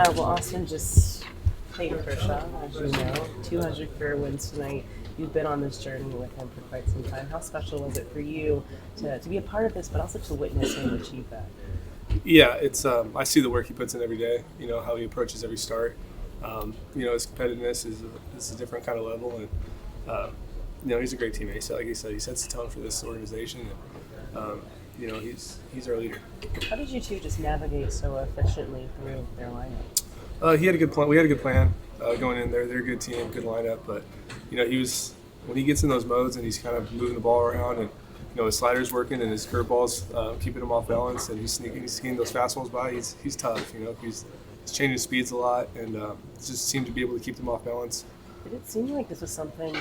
Well, Austin, just Clayton Kershaw, as you know, 200 career wins tonight. You've been on this journey with him for quite some time. How special was it for you to be a part of this, but also to witness him achieve that? Yeah, it's I see the work he puts in every day. You know how he approaches every start. His competitiveness is a different kind of level, and he's a great teammate. So, like he said, he sets the tone for this organization. And, he's our leader. How did you two just navigate so efficiently through their lineup? He had a good plan. We had a good plan going in there. They're a good team, good lineup. But when he gets in those modes and he's kind of moving the ball around and his slider's working and his curveballs keeping him off balance and he's sneaking those fastballs by. He's tough. He's changing speeds a lot and just seemed to be able to keep them off balance. Did it seem like this was something?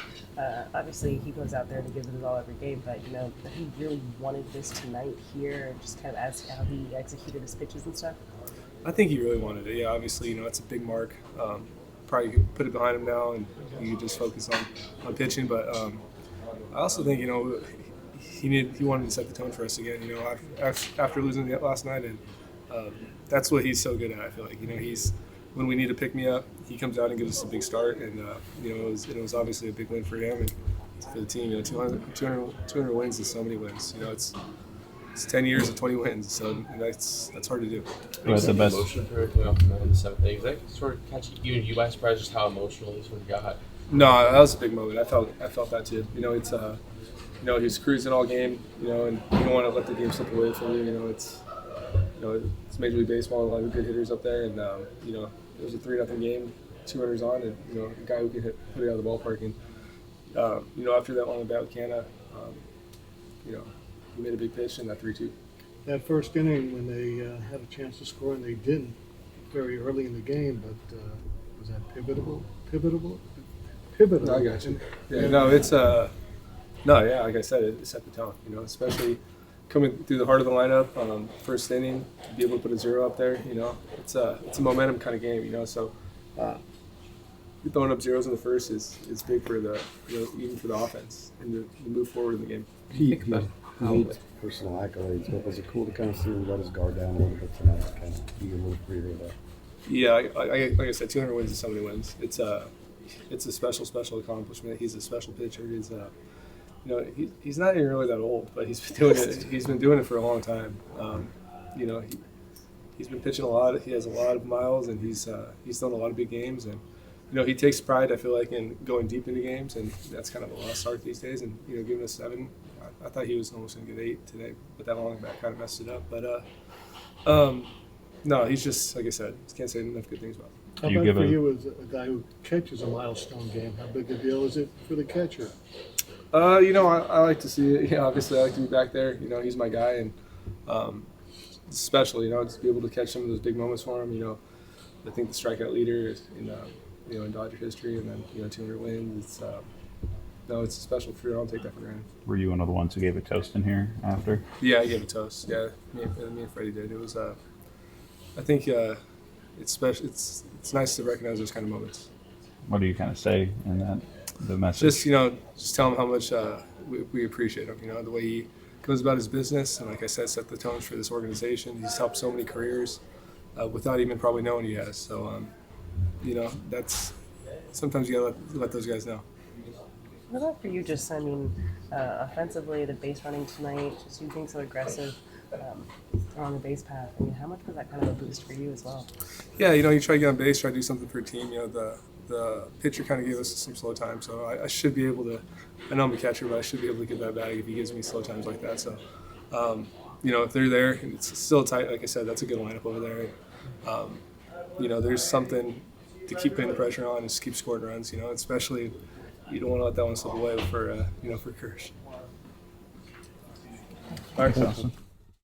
Obviously, he goes out there and he gives it his all every game, but that he really wanted this tonight here, and just kind of as how he executed his pitches and stuff. I think he really wanted it. Yeah, obviously, it's a big mark. Probably could put it behind him now, and he could just focus on pitching. But I also think he wanted to set the tone for us again. After losing last night, and that's what he's so good at. I feel like he's when we need to pick me up, he comes out and gives us a big start, and it was obviously a big win for him and for the team. 200 wins is so many wins. It's 10 years of 20 wins, so that's hard to do. What's the best emotion for coming off the mound in the seventh inning? Is that sort of catching you by surprise, just how emotional he sort of got? No, that was a big moment. I felt that too. It's he was cruising all game, and you don't want to let the game slip away from you. It's Major League Baseball, a lot of good hitters up there, and it was a 3-0 game, 2 runners on, and a guy who can put it out of the ballpark. And after that long bat with Canna, he made a big pitch in that 3-2. That first inning when they had a chance to score and they didn't very early in the game, but was that pivotal? No, I got you. Yeah, no, it's like I said, it set the tone. Especially coming through the heart of the lineup, first inning, be able to put a 0 up there. It's a momentum kind of game. So throwing up zeros in the first is big for the even for the offense and to move forward in the game. He needs personal accolades, but was it cool to kind of see him let his guard down a little bit tonight, kind of be a little freer there? Yeah, like I said, 200 wins is so many wins. It's a special accomplishment. He's a special pitcher. He's not even really that old, but he's been doing it. He's been doing it for a long time. He's been pitching a lot. He has a lot of miles, and he's done a lot of big games. And he takes pride, I feel like, in going deep into games, and that's kind of a lost art these days. And giving us 7, I thought he was almost going to get 8 today, but that long bat kind of messed it up. But no, he's just, like I said, can't say enough good things about him. How about for you as a guy who catches a milestone game? How big a deal is it for the catcher? I like to see it. Obviously, I like to be back there. He's my guy, and it's special. To be able to catch some of those big moments for him. I think the strikeout leader is in Dodger history, and then 200 wins. It's a special for you. I don't take that for granted. Were you one of the ones who gave a toast in here after? Yeah, I gave a toast. Yeah, me and Freddie did. It was. I think it's special. It's nice to recognize those kind of moments. What do you kind of say in that? The message. Just tell him how much we appreciate him. The way he goes about his business, and like I said, set the tone for this organization. He's helped so many careers without even probably knowing he has. So, that's sometimes you gotta let those guys know. What about for you? Just offensively, the base running tonight, just you being so aggressive on the base path. How much was that kind of a boost for you as well? Yeah, you try to get on base, try to do something for your team. The pitcher kind of gave us some slow time, so I should be able to. I know I'm a catcher, but I should be able to get that bag if he gives me slow times like that. So, if they're there, and it's still tight. Like I said, that's a good lineup over there. There's something to keep putting the pressure on and just keep scoring runs. Especially you don't want to let that one slip away for Kirsch. All right, awesome.